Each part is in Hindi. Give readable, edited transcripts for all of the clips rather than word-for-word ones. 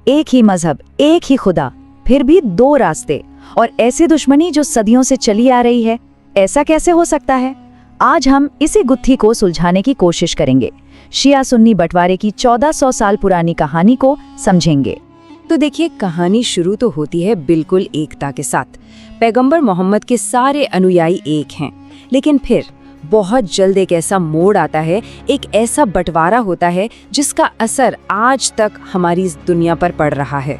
एक ही मजहब, एक ही खुदा, फिर भी दो रास्ते, और ऐसे दुश्मनी जो सदियों से चली आ रही है। ऐसा कैसे हो सकता है? आज हम इसी गुत्थी को सुलझाने की कोशिश करेंगे। शिया सुन्नी बंटवारे की 1400 साल पुरानी कहानी को समझेंगे। तो देखिए, कहानी शुरू तो होती है बिल्कुल एकता के साथ। पैगंबर मोहम्मद के सारे अनुयायी एक हैं, लेकिन फिर बहुत जल्द एक ऐसा मोड़ आता है, एक ऐसा बंटवारा होता है जिसका असर आज तक हमारी इस दुनिया पर पड़ रहा है।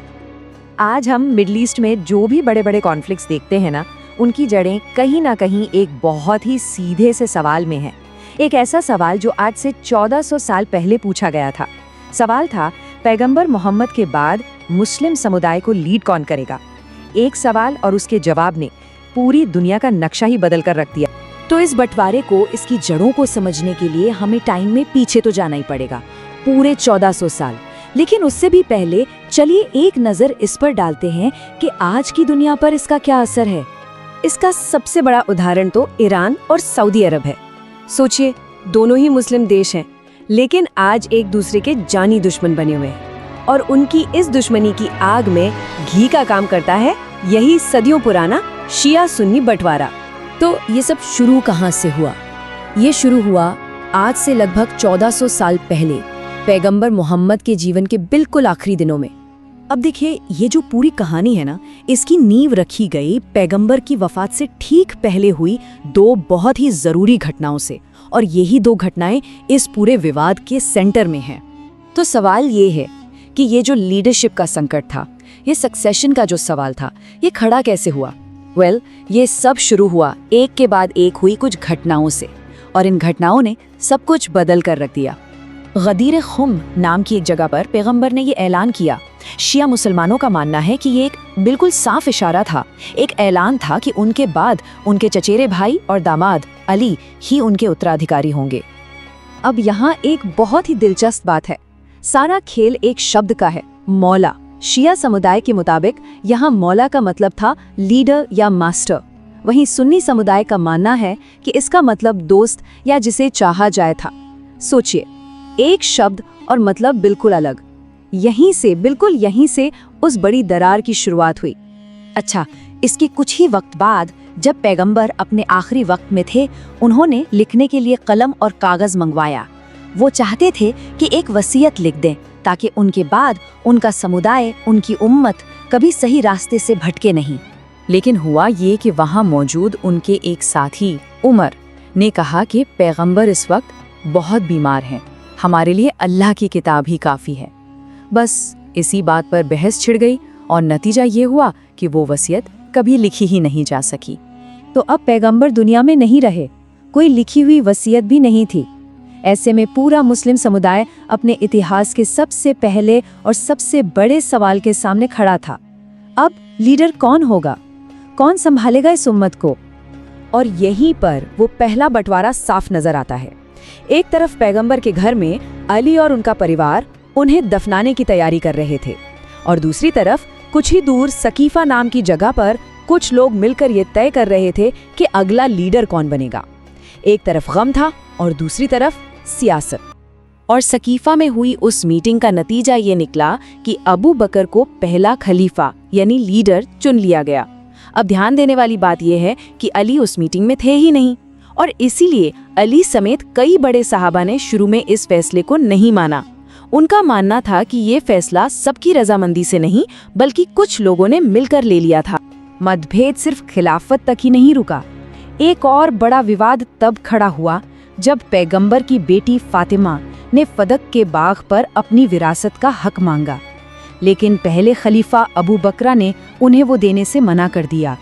आज हम मिडिल ईस्ट में जो भी बड़े बड़े कॉन्फ्लिक्ट्स देखते हैं ना, उनकी जड़ें कहीं ना कहीं एक बहुत ही सीधे से सवाल में है। एक ऐसा सवाल जो आज से 1400 साल पहले पूछा गया था। सवाल था, पैगंबर मोहम्मद के बाद मुस्लिम समुदाय को लीड कौन करेगा? एक सवाल और उसके जवाब ने पूरी दुनिया का नक्शा ही बदल कर रख दिया। तो इस बंटवारे को, इसकी जड़ों को समझने के लिए हमें टाइम में पीछे तो जाना ही पड़ेगा, पूरे 1400 साल। लेकिन उससे भी पहले चलिए एक नजर इस पर डालते हैं कि आज की दुनिया पर इसका क्या असर है। इसका सबसे बड़ा उदाहरण तो ईरान और सऊदी अरब है। सोचिए, दोनों ही मुस्लिम देश हैं, लेकिन आज एक दूसरे के जानी दुश्मन बने हुए हैं, और उनकी इस दुश्मनी की आग में घी का काम करता है यही सदियों पुराना शिया सुन्नी बंटवारा। तो ये सब शुरू कहाँ से हुआ? ये शुरू हुआ आज से लगभग 1400 साल पहले, पैगंबर मोहम्मद के जीवन के बिल्कुल आखिरी दिनों में। अब देखिए, ये जो पूरी कहानी है ना, इसकी नींव रखी गई पैगंबर की वफात से ठीक पहले हुई दो बहुत ही जरूरी घटनाओं से, और यही दो घटनाएं इस पूरे विवाद के सेंटर में हैं। तो सवाल ये है कि ये जो लीडरशिप का संकट था, ये सक्सेशन का जो सवाल था, ये खड़ा कैसे हुआ? ये सब शुरू हुआ एक के बाद एक हुई कुछ घटनाओं से, और इन घटनाओं ने सब कुछ बदल कर रख दिया। गदीर खुम नाम की एक जगह पर पैगंबर ने ये ऐलान किया। शिया मुसलमानों का मानना है कि ये एक बिल्कुल साफ इशारा था, एक ऐलान था कि उनके बाद उनके चचेरे भाई और दामाद अली ही उनके उत्तराधिकारी होंगे। अब यहाँ एक बहुत ही दिलचस्प बात है। सारा खेल एक शब्द का है, मौला। शिया समुदाय के मुताबिक यहाँ मौला का मतलब था लीडर या मास्टर। वहीं सुन्नी समुदाय का मानना है कि इसका मतलब दोस्त या जिसे चाहा जाए था। सोचिए, एक शब्द और मतलब बिल्कुल अलग। बिल्कुल यहीं से उस बड़ी दरार की शुरुआत हुई। अच्छा, इसके कुछ ही वक्त बाद जब पैगंबर अपने आखिरी वक्त में थे, उन्होंने लिखने के लिए कलम और कागज मंगवाया। वो चाहते थे कि एक वसीयत लिख दें ताकि उनके बाद उनका समुदाय, उनकी उम्मत कभी सही रास्ते से भटके नहीं। लेकिन हुआ ये कि वहाँ मौजूद उनके एक साथी उमर ने कहा कि पैगंबर इस वक्त बहुत बीमार हैं, हमारे लिए अल्लाह की किताब ही काफ़ी है। बस इसी बात पर बहस छिड़ गई, और नतीजा ये हुआ कि वो वसीयत कभी लिखी ही नहीं जा सकी। तो अब पैगंबर दुनिया में नहीं रहे, कोई लिखी हुई वसीयत भी नहीं थी। ऐसे में पूरा मुस्लिम समुदाय अपने इतिहास के सबसे पहले और सबसे बड़े सवाल के सामने खड़ा था। अब लीडर कौन होगा? कौन संभालेगा इस उम्मत को? और यहीं पर वो पहला बंटवारा साफ नजर आता है। एक तरफ पैगंबर के घर में अली और उनका परिवार उन्हें दफनाने की तैयारी कर रहे थे, और दूसरी तरफ कुछ ही दूर सकीफा नाम की जगह पर कुछ लोग मिलकर ये तय कर रहे थे कि अगला लीडर कौन बनेगा। एक तरफ गम था और दूसरी तरफ सियासत। और सकीफा में हुई उस मीटिंग का नतीजा ये निकला कि अबू बकर को पहला खलीफा यानी लीडर चुन लिया गया। अब ध्यान देने वाली बात यह है कि अली उस मीटिंग में थे ही नहीं, और इसीलिए अली समेत कई बड़े सहाबा ने शुरू में इस फैसले को नहीं माना। उनका मानना था कि ये फैसला सबकी रजामंदी से नहीं, बल्कि कुछ लोगों ने मिलकर ले लिया था। मतभेद सिर्फ खिलाफत तक ही नहीं रुका। एक और बड़ा विवाद तब खड़ा हुआ जब पैगंबर की बेटी फातिमा ने फदक के बाग पर अपनी विरासत का हक मांगा, लेकिन पहले खलीफा अबू बकरा ने उन्हें वो देने से मना कर दिया।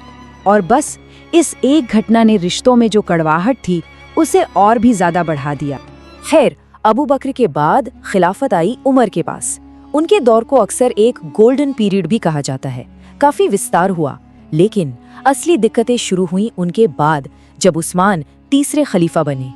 और बस इस एक घटना ने रिश्तों में जो कड़वाहट थी उसे और भी ज्यादा बढ़ा दिया। खैर, अबू बकर के बाद खिलाफत आई उमर के पास। उनके दौर को अक्सर एक गोल्डन पीरियड भी कहा जाता है। काफी विस्तार हुआ, लेकिन असली दिक्कतें शुरू हुई उनके बाद, जब उस्मान तीसरे खलीफा बने।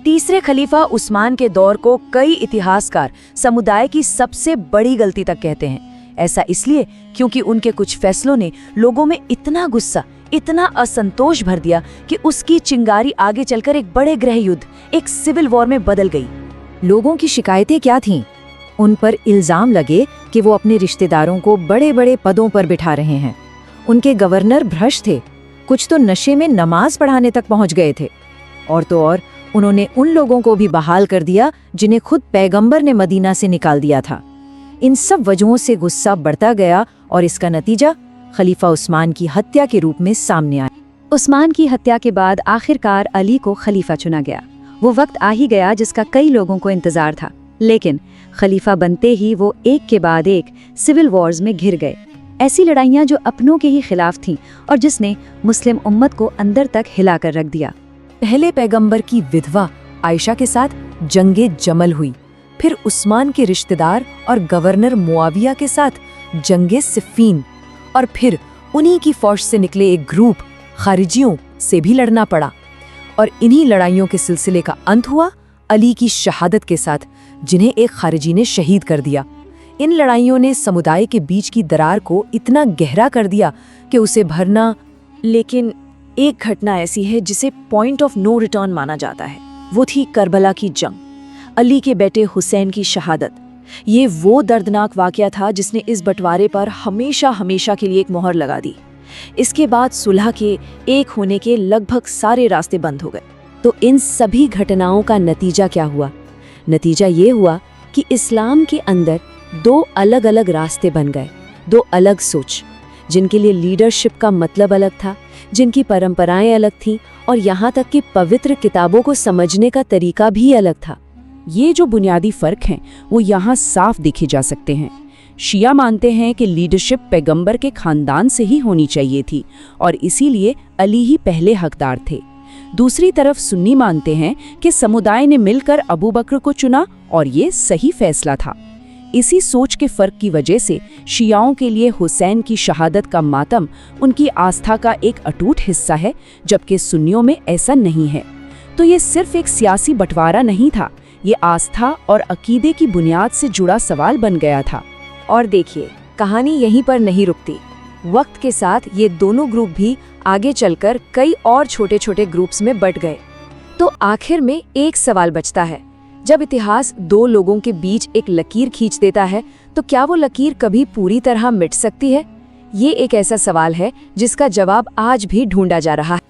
तीसरे खलीफा उस्मान के दौर को कई इतिहासकार समुदाय की सबसे बड़ी गलती तक कहते हैं। ऐसा इसलिए क्योंकि उनके कुछ फैसलों ने लोगों में इतना गुस्सा, इतना असंतोष भर दिया कि उसकी चिंगारी आगे चलकर एक बड़े गृह युद्ध, एक सिविल वॉर में बदल गई। लोगों की शिकायतें क्या थीं? उन पर इल्जाम लगे कि वो अपने रिश्तेदारों को बड़े बड़े पदों पर बिठा रहे हैं। उनके गवर्नर भ्रष्ट थे, कुछ तो नशे में नमाज पढ़ाने तक पहुंच गए थे। और तो और उन्होंने उन लोगों को भी बहाल कर दिया जिन्हें खुद पैगंबर ने मदीना से निकाल दिया था। इन सब वजहों से गुस्सा बढ़ता गया और इसका नतीजा खलीफा उस्मान की हत्या के रूप में सामने आया। उस्मान की हत्या के बाद आखिरकार अली को खलीफा चुना गया। वो वक्त आ ही गया जिसका कई लोगों को इंतजार था, लेकिन खलीफा बनते ही वो एक के बाद एक सिविल वॉर्स में घिर गए। ऐसी लड़ाइयाँ जो अपनों के ही खिलाफ थीं और जिसने मुस्लिम उम्मत को अंदर तक हिला कर रख दिया। पहले पैगंबर की विधवा आयशा के साथ जंगे जमल हुई, फिर उस्मान के रिश्तेदार और गवर्नर मुआविया के साथ जंगे सिफ़ीन, और फिर उन्हीं की फौज से निकले एक ग्रुप खारिजियों से भी लड़ना पड़ा। और इन्हीं लड़ाइयों के सिलसिले का अंत हुआ अली की शहादत के साथ, जिन्हें एक खारिजी ने शहीद कर दिया। इन लड़ाइयों ने समुदाय के बीच की दरार को इतना गहरा कर दिया कि उसे भरना। लेकिन एक घटना ऐसी है जिसे पॉइंट ऑफ नो रिटर्न माना जाता है, वो थी करबला की जंग, अली के बेटे हुसैन की शहादत। ये वो दर्दनाक वाकया था जिसने इस बंटवारे पर हमेशा हमेशा के लिए एक मोहर लगा दी। इसके बाद सुलह के एक होने के लगभग सारे रास्ते बंद हो गए। तो इन सभी घटनाओं का नतीजा क्या हुआ? नतीजा ये हुआ कि इस्लाम के अंदर दो अलग अलग रास्ते बन गए, दो अलग सोच, जिनके लिए लीडरशिप का मतलब अलग था, जिनकी परंपराएं अलग थीं और यहाँ तक कि पवित्र किताबों को समझने का तरीका भी अलग था। ये जो बुनियादी फर्क हैं वो यहाँ साफ देखे जा सकते हैं। शिया मानते हैं कि लीडरशिप पैगंबर के खानदान से ही होनी चाहिए थी और इसीलिए अली ही पहले हकदार थे। दूसरी तरफ सुन्नी मानते हैं कि समुदाय ने मिलकर अबू बकर को चुना और ये सही फैसला था। इसी सोच के फर्क की वजह से शियाओं के लिए हुसैन की शहादत का मातम उनकी आस्था का एक अटूट हिस्सा है, जबकि सुन्नियों में ऐसा नहीं है। तो ये सिर्फ एक सियासी बंटवारा नहीं था, ये आस्था और अकीदे की बुनियाद से जुड़ा सवाल बन गया था। और देखिए, कहानी यहीं पर नहीं रुकती। वक्त के साथ ये दोनों ग्रुप भी आगे चलकर कई और छोटे छोटे ग्रुप्स में बंट गए। तो आखिर में एक सवाल बचता है, जब इतिहास दो लोगों के बीच एक लकीर खींच देता है तो क्या वो लकीर कभी पूरी तरह मिट सकती है? ये एक ऐसा सवाल है जिसका जवाब आज भी ढूंढा जा रहा है।